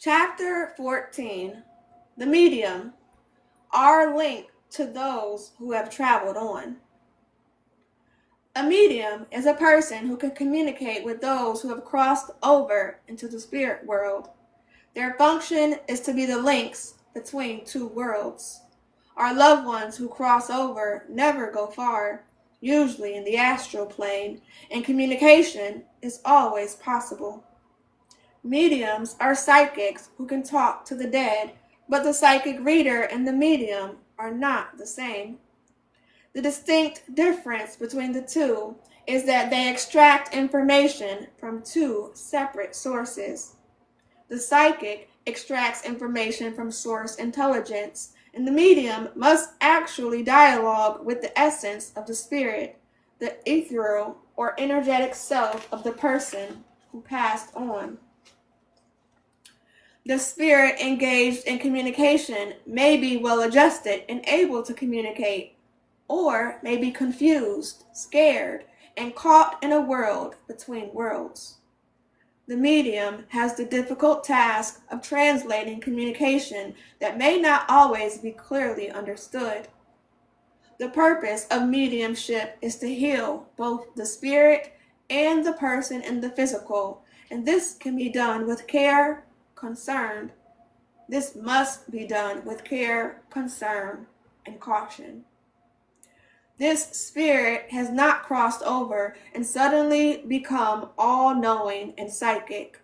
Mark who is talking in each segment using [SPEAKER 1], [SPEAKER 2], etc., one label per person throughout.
[SPEAKER 1] Chapter 14. The Medium. Our link to those who have traveled on. A medium is a person who can communicate with those who have crossed over into the spirit world. Their function is to be the links between two worlds. Our loved ones who cross over never go far, usually in the astral plane, and communication is always possible. Mediums are psychics who can talk to the dead, but the psychic reader and the medium are not the same. The distinct difference between the two is that they extract information from two separate sources. The psychic extracts information from source intelligence, and the medium must actually dialogue with the essence of the spirit, the ethereal or energetic self of the person who passed on. The spirit engaged in communication may be well adjusted and able to communicate, or may be confused, scared, and caught in a world between worlds. The medium has the difficult task of translating communication that may not always be clearly understood. The purpose of mediumship is to heal both the spirit and the person in the physical, and this can be done with care, concern. This must be done with care, concern, and caution. This spirit has not crossed over and suddenly become all-knowing and psychic.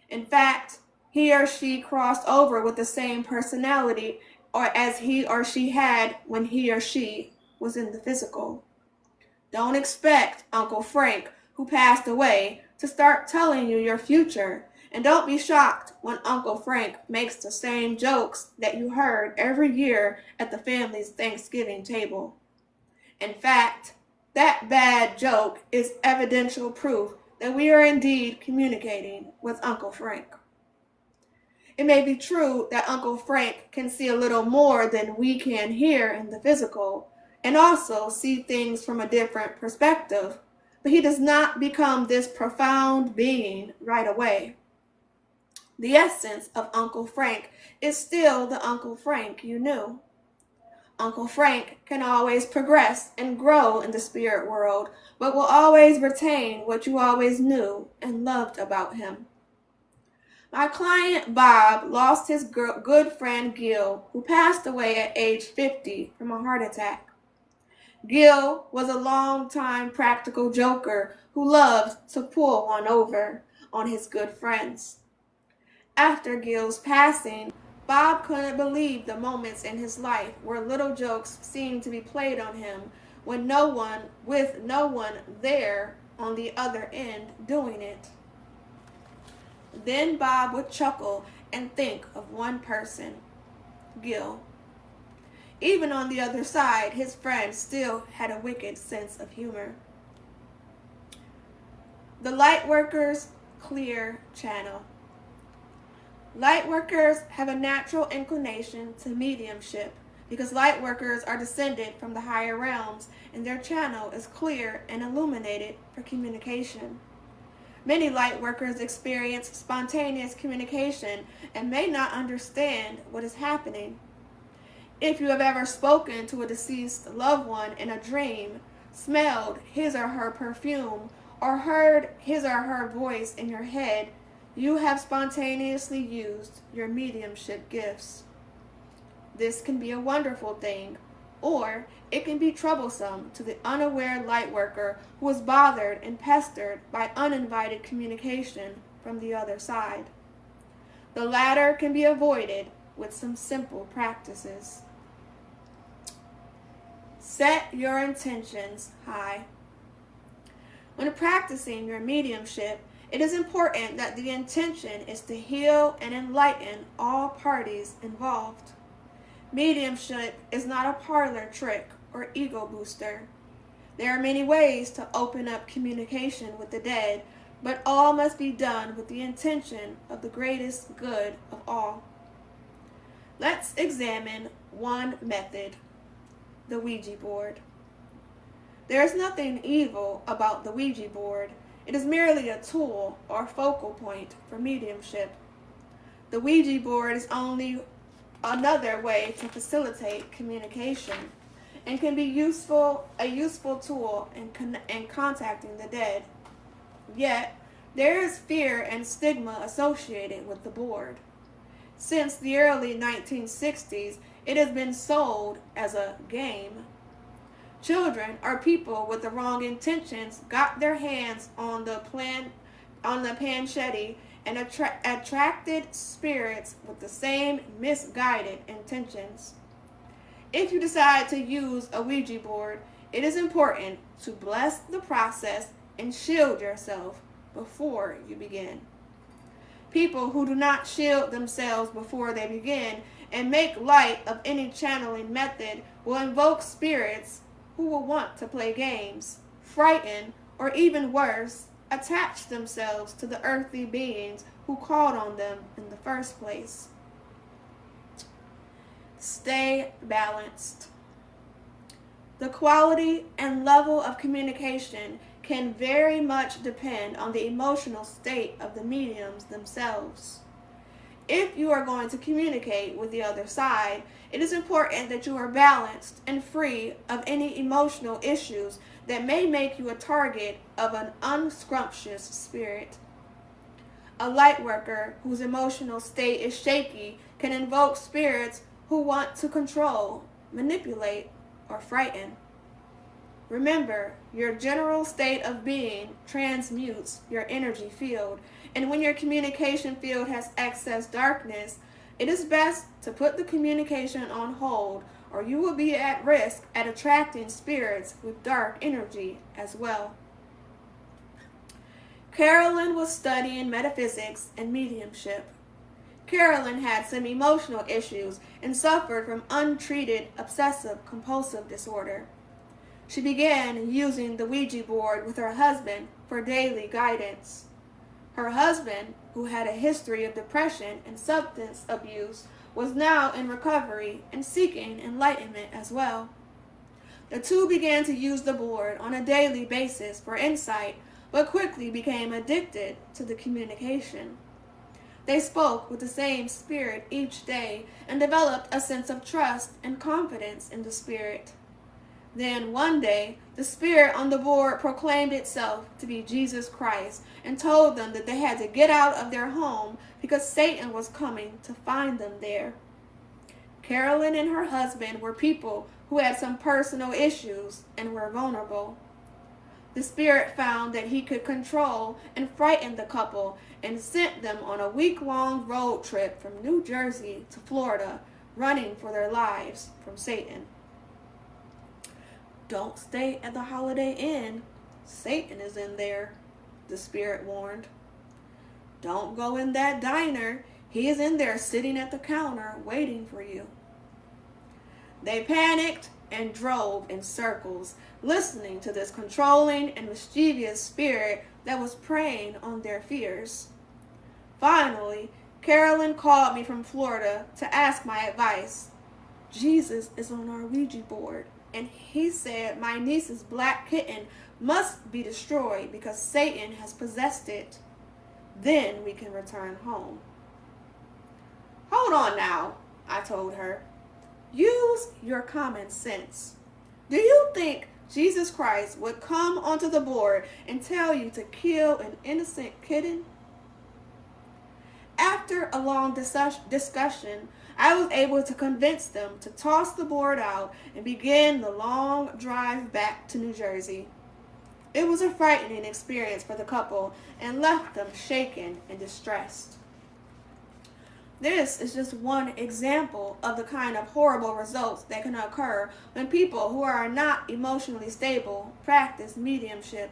[SPEAKER 1] In fact, he or she crossed over with the same personality or as he or she had when he or she was in the physical. Don't expect Uncle Frank, who passed away, to start telling you your future. And don't be shocked when Uncle Frank makes the same jokes that you heard every year at the family's Thanksgiving table. In fact, that bad joke is evidential proof that we are indeed communicating with Uncle Frank. It may be true that Uncle Frank can see a little more than we can here in the physical, and also see things from a different perspective, but he does not become this profound being right away. The essence of Uncle Frank is still the Uncle Frank you knew. Uncle Frank can always progress and grow in the spirit world, but will always retain what you always knew and loved about him. My client Bob lost his good friend Gil, who passed away at age 50 from a heart attack. Gil was a long-time practical joker who loved to pull one over on his good friends. After Gil's passing, Bob couldn't believe the moments in his life where little jokes seemed to be played on him with no one there on the other end doing it. Then Bob would chuckle and think of one person, Gil. Even on the other side, his friend still had a wicked sense of humor. The Lightworker's clear channel. Lightworkers have a natural inclination to mediumship because lightworkers are descended from the higher realms and their channel is clear and illuminated for communication. Many lightworkers experience spontaneous communication and may not understand what is happening. If you have ever spoken to a deceased loved one in a dream, smelled his or her perfume, or heard his or her voice in your head, you have spontaneously used your mediumship gifts. This can be a wonderful thing, or it can be troublesome to the unaware lightworker who is bothered and pestered by uninvited communication from the other side. The latter can be avoided with some simple practices. Set your intentions high. When practicing your mediumship, it is important that the intention is to heal and enlighten all parties involved. Mediumship is not a parlor trick or ego booster. There are many ways to open up communication with the dead, but all must be done with the intention of the greatest good of all. Let's examine one method, the Ouija board. There is nothing evil about the Ouija board. It is merely a tool or focal point for mediumship. The Ouija board is only another way to facilitate communication and can be a useful tool in contacting the dead. Yet, there is fear and stigma associated with the board. Since the early 1960s, it has been sold as a game. Children or people with the wrong intentions got their hands on the planchette and attracted spirits with the same misguided intentions. If you decide to use a Ouija board, it is important to bless the process and shield yourself before you begin. People who do not shield themselves before they begin and make light of any channeling method will invoke spirits who will want to play games, frighten, or even worse, attach themselves to the earthly beings who called on them in the first place. Stay balanced. The quality and level of communication can very much depend on the emotional state of the mediums themselves. If you are going to communicate with the other side, it is important that you are balanced and free of any emotional issues that may make you a target of an unscrumptious spirit. A lightworker whose emotional state is shaky can invoke spirits who want to control, manipulate, or frighten. Remember, your general state of being transmutes your energy field, and when your communication field has excess darkness, it is best to put the communication on hold, or you will be at risk at attracting spirits with dark energy as well. Carolyn was studying metaphysics and mediumship. Carolyn had some emotional issues and suffered from untreated obsessive-compulsive disorder. She began using the Ouija board with her husband for daily guidance. Her husband, who had a history of depression and substance abuse, was now in recovery and seeking enlightenment as well. The two began to use the board on a daily basis for insight, but quickly became addicted to the communication. They spoke with the same spirit each day and developed a sense of trust and confidence in the spirit. Then one day, the spirit on the board proclaimed itself to be Jesus Christ and told them that they had to get out of their home because Satan was coming to find them there. Carolyn and her husband were people who had some personal issues and were vulnerable. The spirit found that he could control and frighten the couple and sent them on a week-long road trip from New Jersey to Florida, running for their lives from Satan. Don't stay at the Holiday Inn. Satan is in there, the spirit warned. Don't go in that diner. He is in there sitting at the counter waiting for you. They panicked and drove in circles, listening to this controlling and mischievous spirit that was preying on their fears. Finally, Carolyn called me from Florida to ask my advice. Jesus is on our Ouija board, and he said my niece's black kitten must be destroyed because Satan has possessed it. Then we can return home. Hold on now, I told her. Use your common sense. Do you think Jesus Christ would come onto the board and tell you to kill an innocent kitten? After a long discussion, I was able to convince them to toss the board out and begin the long drive back to New Jersey. It was a frightening experience for the couple and left them shaken and distressed. This is just one example of the kind of horrible results that can occur when people who are not emotionally stable practice mediumship.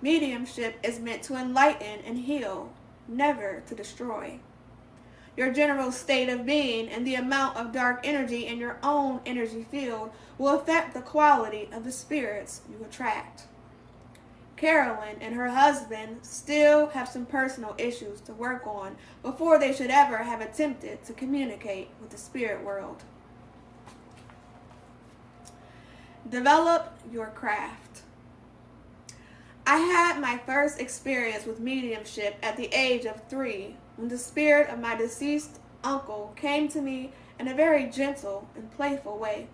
[SPEAKER 1] Mediumship is meant to enlighten and heal, never to destroy. Your general state of being and the amount of dark energy in your own energy field will affect the quality of the spirits you attract. Carolyn and her husband still have some personal issues to work on before they should ever have attempted to communicate with the spirit world. Develop your craft. I had my first experience with mediumship at the age of 3 when the spirit of my deceased uncle came to me in a very gentle and playful way.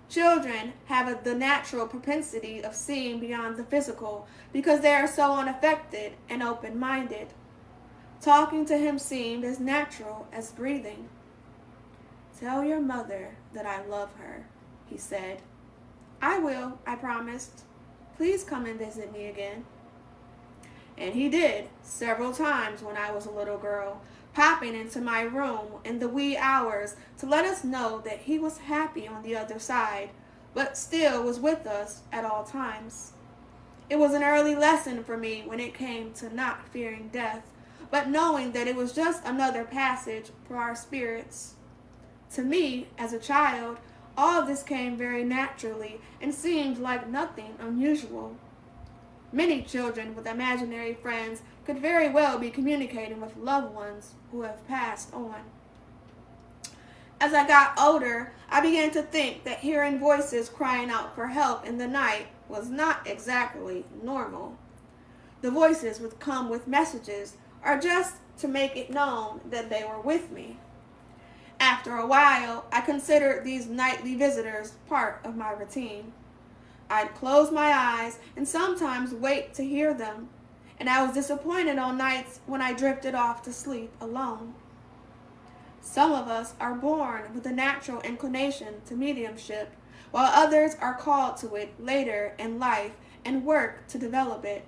[SPEAKER 1] Children have the natural propensity of seeing beyond the physical because they are so unaffected and open-minded. Talking to him seemed as natural as breathing. "Tell your mother that I love her," he said. "I will," I promised. "Please come and visit me again." And he did, several times when I was a little girl, popping into my room in the wee hours to let us know that he was happy on the other side, but still was with us at all times. It was an early lesson for me when it came to not fearing death, but knowing that it was just another passage for our spirits. To me, as a child, all of this came very naturally and seemed like nothing unusual. Many children with imaginary friends could very well be communicating with loved ones who have passed on. As I got older, I began to think that hearing voices crying out for help in the night was not exactly normal. The voices would come with messages or just to make it known that they were with me. After a while, I considered these nightly visitors part of my routine. I'd close my eyes and sometimes wait to hear them, and I was disappointed on nights when I drifted off to sleep alone. Some of us are born with a natural inclination to mediumship, while others are called to it later in life and work to develop it.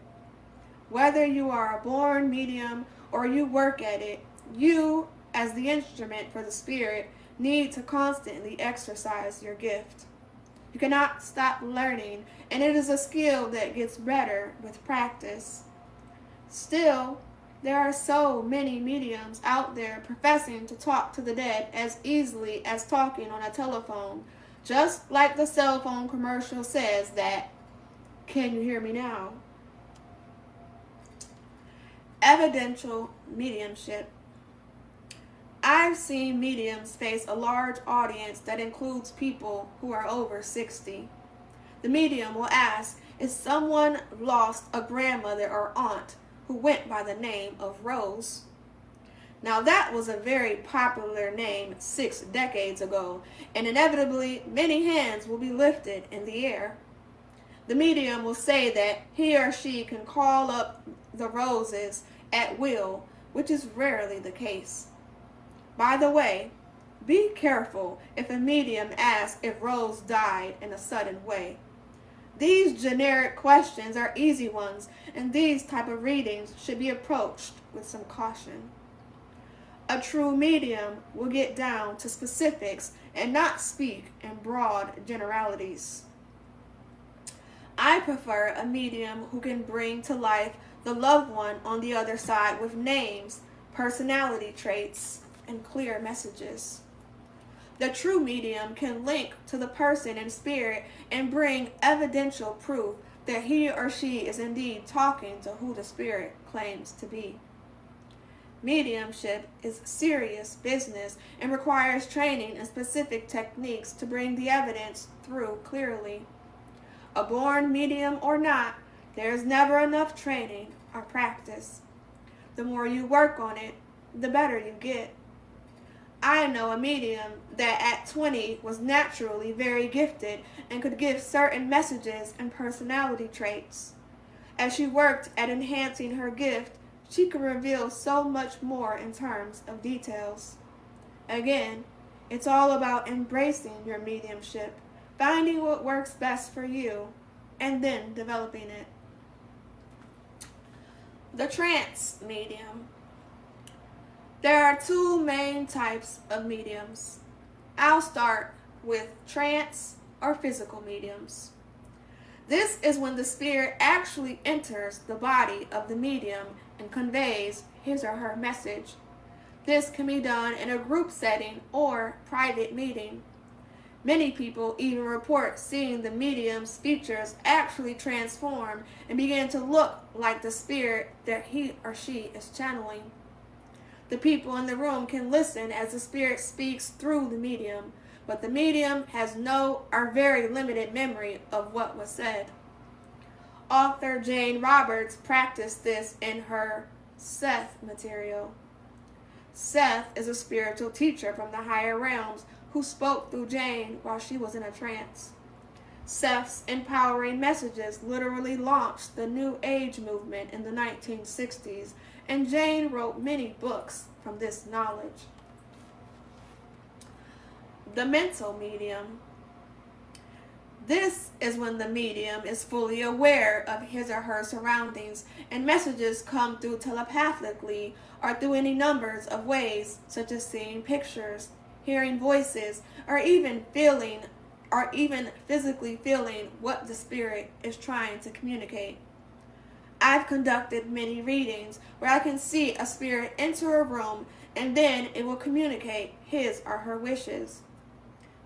[SPEAKER 1] Whether you are a born medium or you work at it, you, as the instrument for the spirit, need to constantly exercise your gift. You cannot stop learning, and it is a skill that gets better with practice. Still, there are so many mediums out there professing to talk to the dead as easily as talking on a telephone, just like the cell phone commercial says that, "Can you hear me now?" Evidential mediumship. I've seen mediums face a large audience that includes people who are over 60. The medium will ask if someone lost a grandmother or aunt who went by the name of Rose. Now that was a very popular name 6 decades ago, and inevitably many hands will be lifted in the air. The medium will say that he or she can call up the Roses at will, which is rarely the case. By the way, be careful if a medium asks if Rose died in a sudden way. These generic questions are easy ones, and these type of readings should be approached with some caution. A true medium will get down to specifics and not speak in broad generalities. I prefer a medium who can bring to life the loved one on the other side with names, personality traits, and clear messages. The true medium can link to the person in spirit and bring evidential proof that he or she is indeed talking to who the spirit claims to be. Mediumship is serious business and requires training and specific techniques to bring the evidence through clearly. A born medium or not, there is never enough training or practice. The more you work on it, the better you get. I know a medium that at 20 was naturally very gifted and could give certain messages and personality traits. As she worked at enhancing her gift, she could reveal so much more in terms of details. Again, it's all about embracing your mediumship, finding what works best for you, and then developing it. The trance medium. There are 2 main types of mediums. I'll start with trance or physical mediums. This is when the spirit actually enters the body of the medium and conveys his or her message. This can be done in a group setting or private meeting. Many people even report seeing the medium's features actually transform and begin to look like the spirit that he or she is channeling. The people in the room can listen as the spirit speaks through the medium, but the medium has no or very limited memory of what was said. Author Jane Roberts practiced this in her Seth material. Seth is a spiritual teacher from the higher realms who spoke through Jane while she was in a trance. Seth's empowering messages literally launched the New Age movement in the 1960s, and Jane wrote many books from this knowledge. The mental medium. This is when the medium is fully aware of his or her surroundings, and messages come through telepathically or through any numbers of ways, such as seeing pictures, hearing voices, or even physically feeling what the spirit is trying to communicate. I've conducted many readings where I can see a spirit enter a room and then it will communicate his or her wishes.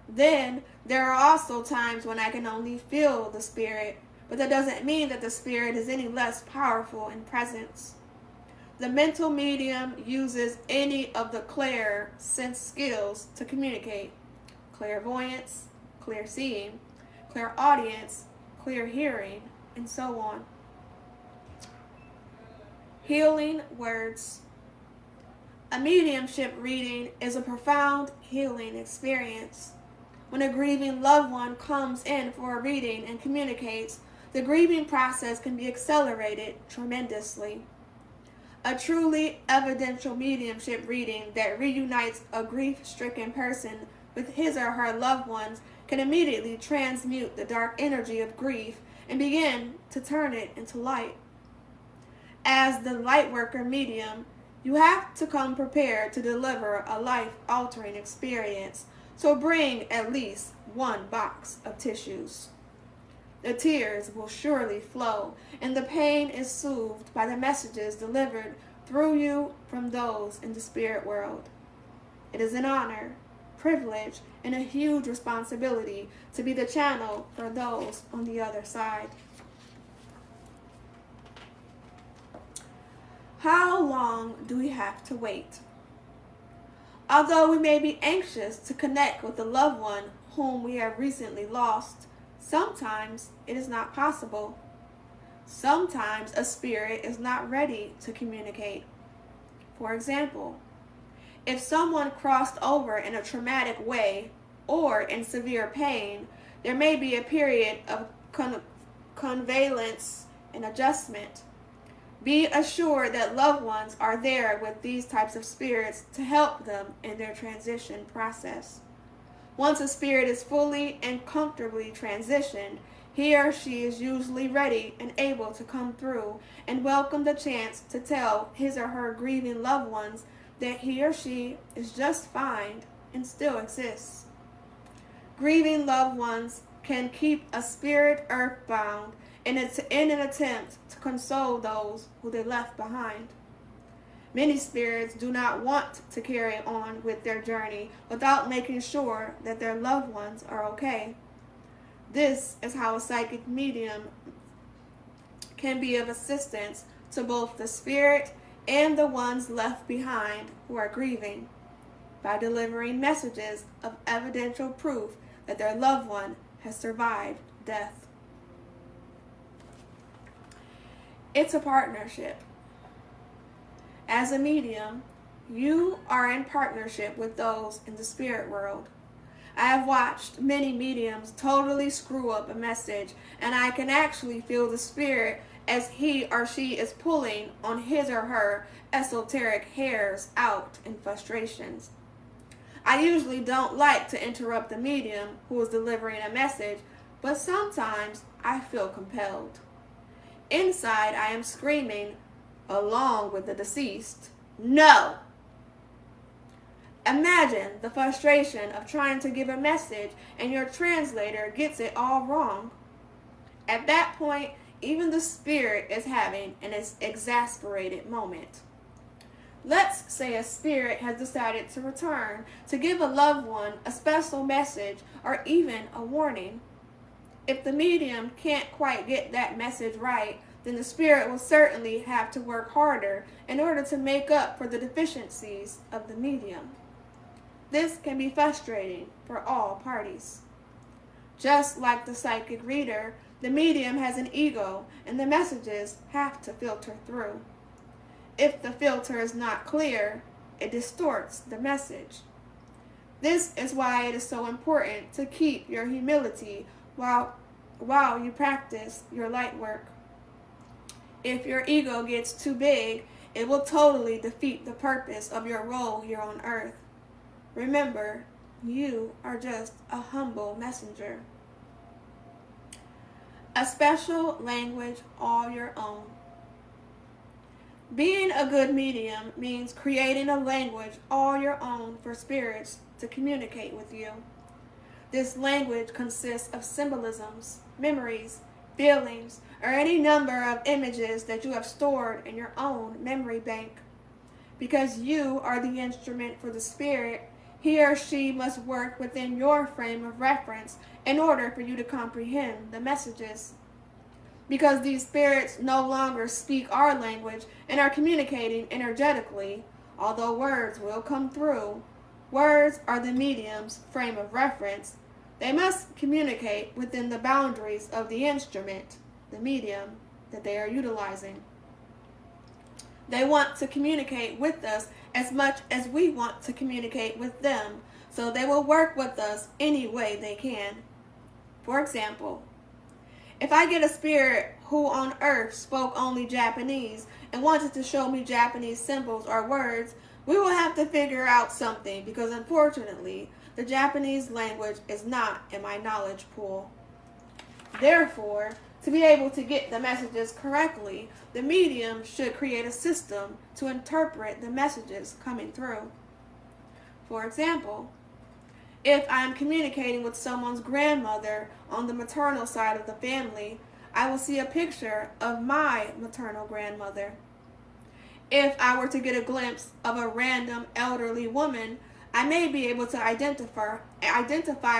[SPEAKER 1] Then there are also times when I can only feel the spirit, but that doesn't mean that the spirit is any less powerful in presence. The mental medium uses any of the clair sense skills to communicate: clairvoyance, clear seeing, clairaudience, clear hearing, and so on. Healing words. A mediumship reading is a profound healing experience. When a grieving loved one comes in for a reading and communicates, the grieving process can be accelerated tremendously. A truly evidential mediumship reading that reunites a grief-stricken person with his or her loved ones can immediately transmute the dark energy of grief and begin to turn it into light. As the Lightworker medium, you have to come prepared to deliver a life-altering experience, so bring at least one box of tissues. The tears will surely flow, and the pain is soothed by the messages delivered through you from those in the spirit world. It is an honor, privilege, and a huge responsibility to be the channel for those on the other side. How long do we have to wait? Although we may be anxious to connect with a loved one whom we have recently lost, sometimes it is not possible. Sometimes a spirit is not ready to communicate. For example, if someone crossed over in a traumatic way or in severe pain, there may be a period of convalescence and adjustment. Be assured that loved ones are there with these types of spirits to help them in their transition process. Once a spirit is fully and comfortably transitioned, he or she is usually ready and able to come through and welcome the chance to tell his or her grieving loved ones that he or she is just fine and still exists. Grieving loved ones can keep a spirit earthbound in an attempt to console those who they left behind. Many spirits do not want to carry on with their journey without making sure that their loved ones are okay. This is how a psychic medium can be of assistance to both the spirit and the ones left behind who are grieving, by delivering messages of evidential proof that their loved one has survived death. It's a partnership. As a medium, you are in partnership with those in the spirit world. I have watched many mediums totally screw up a message, and I can actually feel the spirit as he or she is pulling on his or her esoteric hairs out in frustrations. I usually don't like to interrupt the medium who is delivering a message, but sometimes I feel compelled. Inside, I am screaming, along with the deceased, "No!" Imagine the frustration of trying to give a message and your translator gets it all wrong. At that point, even the spirit is having an exasperated moment. Let's say a spirit has decided to return to give a loved one a special message or even a warning. If the medium can't quite get that message right, then the spirit will certainly have to work harder in order to make up for the deficiencies of the medium. This can be frustrating for all parties. Just like the psychic reader, The medium has an ego, and the messages have to filter through. If the filter is not clear, it distorts the message. This is why it is so important to keep your humility while you practice your light work. If your ego gets too big, it will totally defeat the purpose of your role here on earth. Remember, you are just a humble messenger. A special language all your own. Being a good medium means creating a language all your own for spirits to communicate with you. This language consists of symbolisms, memories, feelings, or any number of images that you have stored in your own memory bank. Because you are the instrument for the spirit, he or she must work within your frame of reference in order for you to comprehend the messages. Because these spirits no longer speak our language and are communicating energetically, although words will come through, words are the medium's frame of reference. They must communicate within the boundaries of the instrument, the medium, that they are utilizing. They want to communicate with us as much as we want to communicate with them, so they will work with us any way they can. For example, if I get a spirit who on earth spoke only Japanese and wanted to show me Japanese symbols or words, we will have to figure out something because unfortunately, the Japanese language is not in my knowledge pool. Therefore, to be able to get the messages correctly, the medium should create a system to interpret the messages coming through. For example, if I am communicating with someone's grandmother on the maternal side of the family, I will see a picture of my maternal grandmother. If I were to get a glimpse of a random elderly woman, I may be able to identify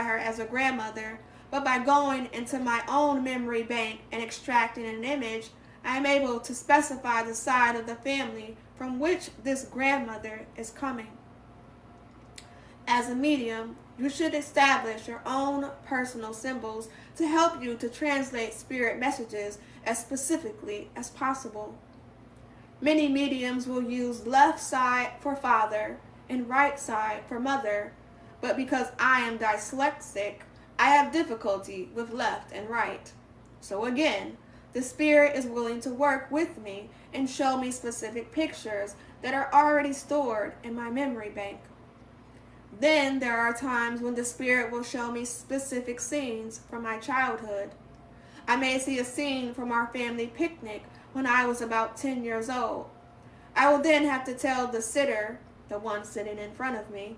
[SPEAKER 1] her as a grandmother, but by going into my own memory bank and extracting an image, I am able to specify the side of the family from which this grandmother is coming. As a medium, you should establish your own personal symbols to help you to translate spirit messages as specifically as possible. Many mediums will use left side for father and right side for mother, but because I am dyslexic, I have difficulty with left and right. So again, the spirit is willing to work with me and show me specific pictures that are already stored in my memory bank. Then there are times when the spirit will show me specific scenes from my childhood. I may see a scene from our family picnic when I was about 10 years old. I will then have to tell the sitter, the one sitting in front of me,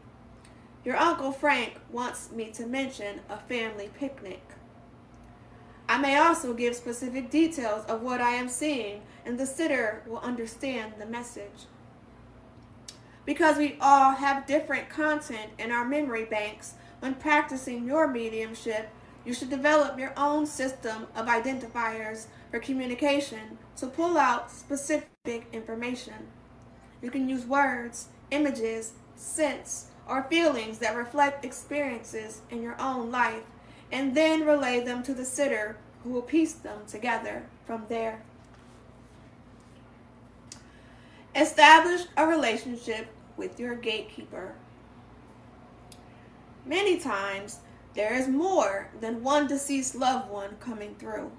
[SPEAKER 1] "Your Uncle Frank wants me to mention a family picnic." I may also give specific details of what I am seeing, and the sitter will understand the message. Because we all have different content in our memory banks, when practicing your mediumship, you should develop your own system of identifiers for communication to pull out specific information. You can use words, images, scents, or feelings that reflect experiences in your own life, and then relay them to the sitter who will piece them together from there. Establish a relationship with your gatekeeper. Many times, there is more than one deceased loved one coming through.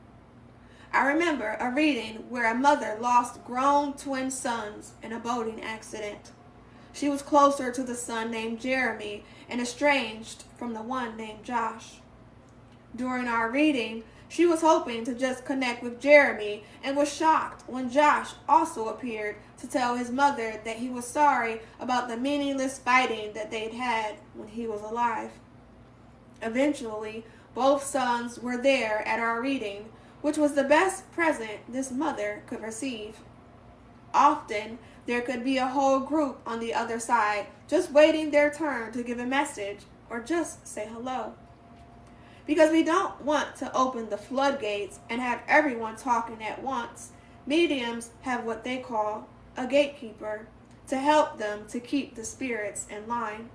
[SPEAKER 1] I remember a reading where a mother lost grown twin sons in a boating accident. She was closer to the son named Jeremy and estranged from the one named Josh. During our reading, she was hoping to just connect with Jeremy and was shocked when Josh also appeared to tell his mother that he was sorry about the meaningless fighting that they'd had when he was alive. Eventually, both sons were there at our reading, which was the best present this mother could receive. Often, there could be a whole group on the other side just waiting their turn to give a message or just say hello. Because we don't want to open the floodgates and have everyone talking at once, mediums have what they call a gatekeeper to help them to keep the spirits in line.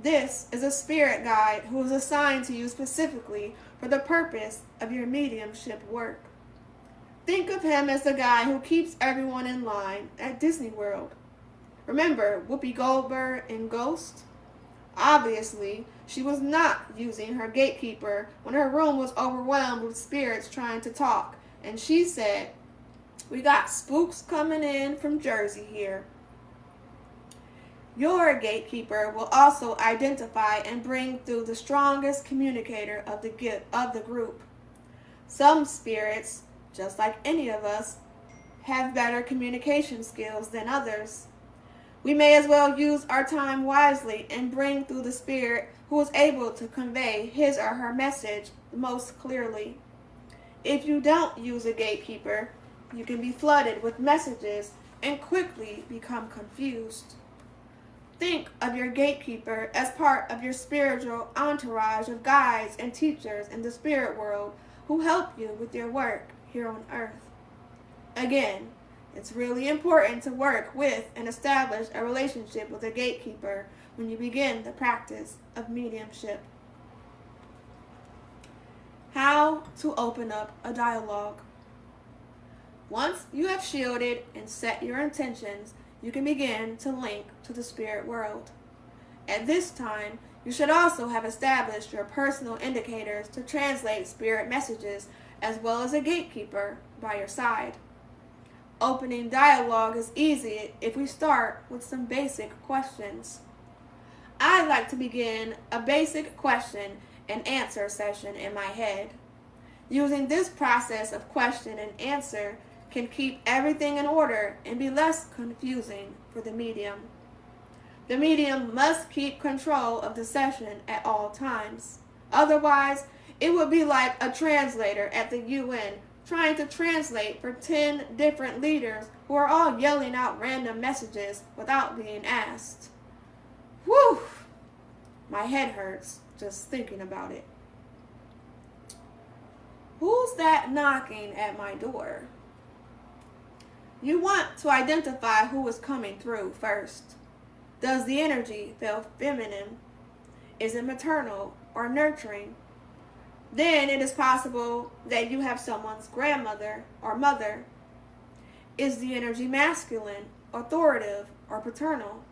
[SPEAKER 1] This is a spirit guide who is assigned to you specifically for the purpose of your mediumship work. Think of him as the guy who keeps everyone in line at Disney World. Remember Whoopi Goldberg in Ghost? Obviously, she was not using her gatekeeper when her room was overwhelmed with spirits trying to talk, and she said, "We got spooks coming in from Jersey here." Your gatekeeper will also identify and bring through the strongest communicator of the group. Some spirits, just like any of us, have better communication skills than others. We may as well use our time wisely and bring through the spirit who is able to convey his or her message most clearly. If you don't use a gatekeeper, you can be flooded with messages and quickly become confused. Think of your gatekeeper as part of your spiritual entourage of guides and teachers in the spirit world who help you with your work here on earth. Again, it's really important to work with and establish a relationship with a gatekeeper when you begin the practice of mediumship. How to open up a dialogue. Once you have shielded and set your intentions, you can begin to link to the spirit world. At this time, you should also have established your personal indicators to translate spirit messages as well as a gatekeeper by your side. Opening dialogue is easy if we start with some basic questions. I like to begin a basic question and answer session in my head. Using this process of question and answer can keep everything in order and be less confusing for the medium. The medium must keep control of the session at all times. Otherwise, it would be like a translator at the UN trying to translate for 10 different leaders who are all yelling out random messages without being asked. Whew! My head hurts just thinking about it. Who's that knocking at my door? You want to identify who is coming through first. Does the energy feel feminine? Is it maternal or nurturing? Then it is possible that you have someone's grandmother or mother. Is the energy masculine, authoritative, or paternal?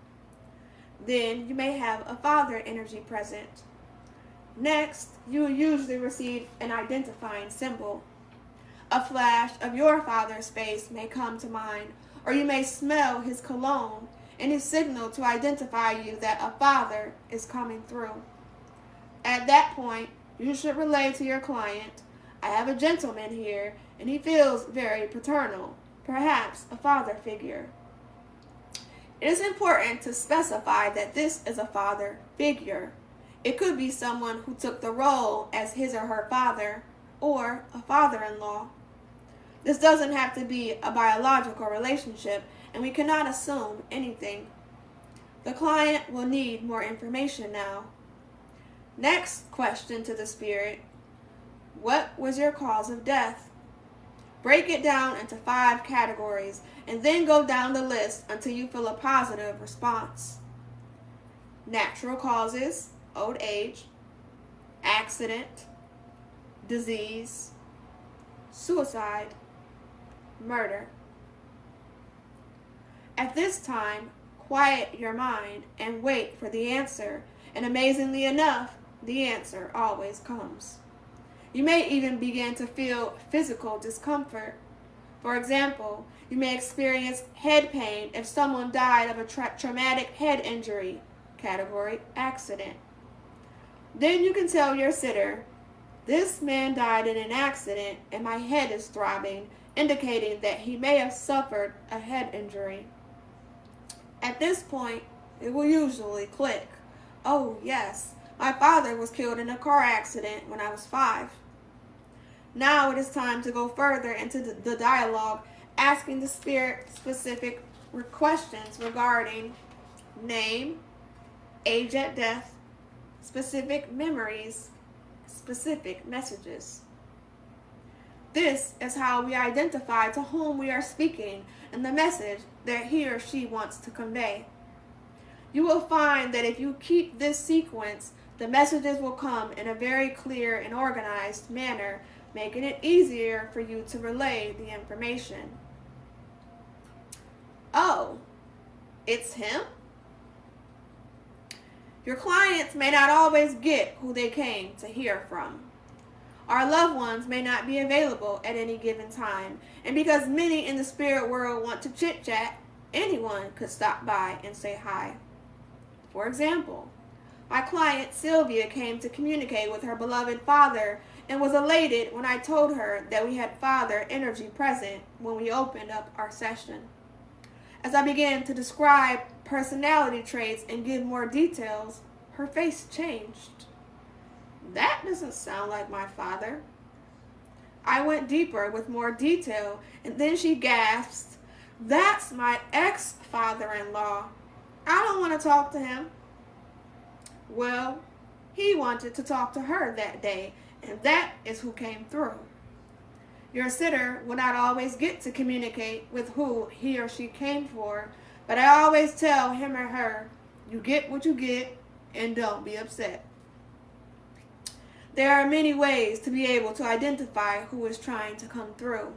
[SPEAKER 1] Then you may have a father energy present. Next, you will usually receive an identifying symbol. A flash of your father's face may come to mind, or you may smell his cologne, and his signal to identify you that a father is coming through. At that point, you should relay to your client, "I have a gentleman here, and he feels very paternal, perhaps a father figure." It is important to specify that this is a father figure. It could be someone who took the role as his or her father, or a father-in-law. This doesn't have to be a biological relationship, and we cannot assume anything. The client will need more information now. Next question to the spirit: what was your cause of death? Break it down into 5 categories, and then go down the list until you feel a positive response. Natural causes, old age, accident, disease, suicide, murder. At this time, quiet your mind and wait for the answer, and amazingly enough, the answer always comes. You may even begin to feel physical discomfort. For example, you may experience head pain if someone died of a traumatic head injury, category accident. Then you can tell your sitter, "This man died in an accident and my head is throbbing," indicating that he may have suffered a head injury. At this point, it will usually click. "Oh yes, my father was killed in a car accident when I was 5. Now it is time to go further into the dialogue, asking the spirit specific questions regarding name, age at death, specific memories, specific messages. This is how we identify to whom we are speaking and the message that he or she wants to convey. You will find that if you keep this sequence, the messages will come in a very clear and organized manner, making it easier for you to relay the information. Oh, it's him? Your clients may not always get who they came to hear from. Our loved ones may not be available at any given time, and because many in the spirit world want to chit-chat, anyone could stop by and say hi. For example, my client Sylvia came to communicate with her beloved father and was elated when I told her that we had father energy present when we opened up our session. As I began to describe personality traits and give more details, her face changed. That doesn't sound like my father. I went deeper with more detail, and then she gasped, "That's my ex-father-in-law. I don't want to talk to him." Well, he wanted to talk to her that day, and that is who came through. Your sitter will not always get to communicate with who he or she came for, but I always tell him or her, you get what you get, and don't be upset. There are many ways to be able to identify who is trying to come through.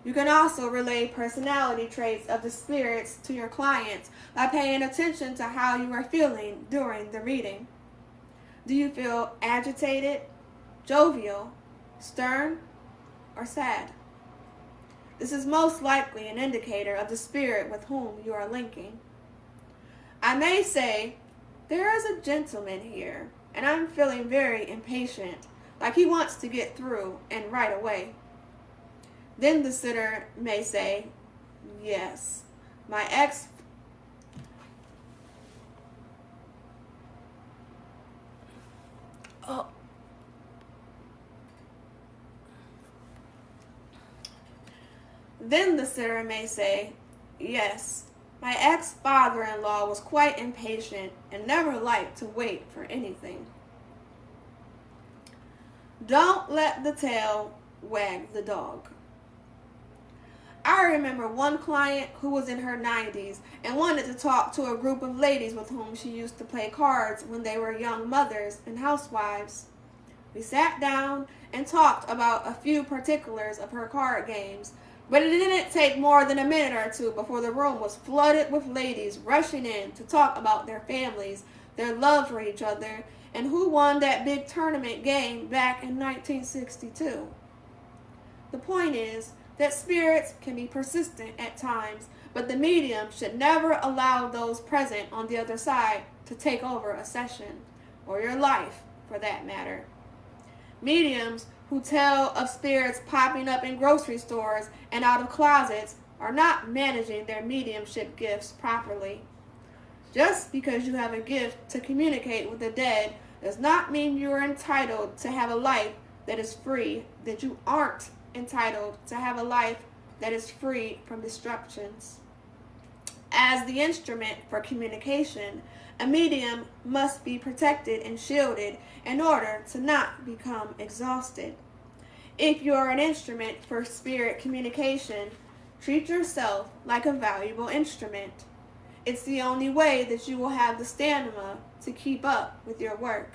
[SPEAKER 1] You can also relay personality traits of the spirits to your clients by paying attention to how you are feeling during the reading. Do you feel agitated, jovial, stern, or sad? This is most likely an indicator of the spirit with whom you are linking. I may say, there is a gentleman here, and I'm feeling very impatient, like he wants to get through and right away. Then the sitter may say, yes, my ex oh. Then the sitter may say, yes, my ex-father-in-law was quite impatient and never liked to wait for anything. Don't let the tail wag the dog. I remember one client who was in her 90s and wanted to talk to a group of ladies with whom she used to play cards when they were young mothers and housewives. We sat down and talked about a few particulars of her card games, but it didn't take more than a minute or two before the room was flooded with ladies rushing in to talk about their families, their love for each other, and who won that big tournament game back in 1962. The point is that spirits can be persistent at times, but the medium should never allow those present on the other side to take over a session, or your life for that matter. Mediums who tell of spirits popping up in grocery stores and out of closets are not managing their mediumship gifts properly. Just because you have a gift to communicate with the dead does not mean you are entitled to have a life that is free, that you aren't entitled to have a life that is free from disruptions. As the instrument for communication, a medium must be protected and shielded in order to not become exhausted. If you are an instrument for spirit communication, treat yourself like a valuable instrument. It's the only way that you will have the stamina to keep up with your work.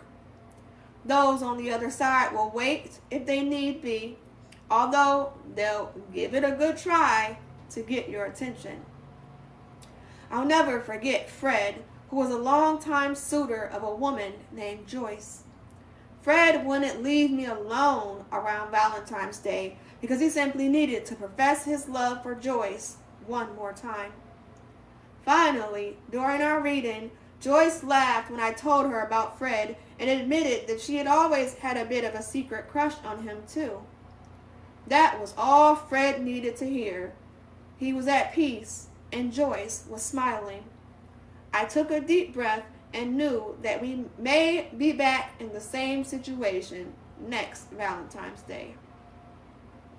[SPEAKER 1] Those on the other side will wait if they need be, although they'll give it a good try to get your attention. I'll never forget Fred, who was a longtime suitor of a woman named Joyce. Fred wouldn't leave me alone around Valentine's Day because he simply needed to profess his love for Joyce one more time. Finally, during our reading, Joyce laughed when I told her about Fred and admitted that she had always had a bit of a secret crush on him too. That was all Fred needed to hear. He was at peace, and Joyce was smiling. I took a deep breath and knew that we may be back in the same situation next Valentine's Day.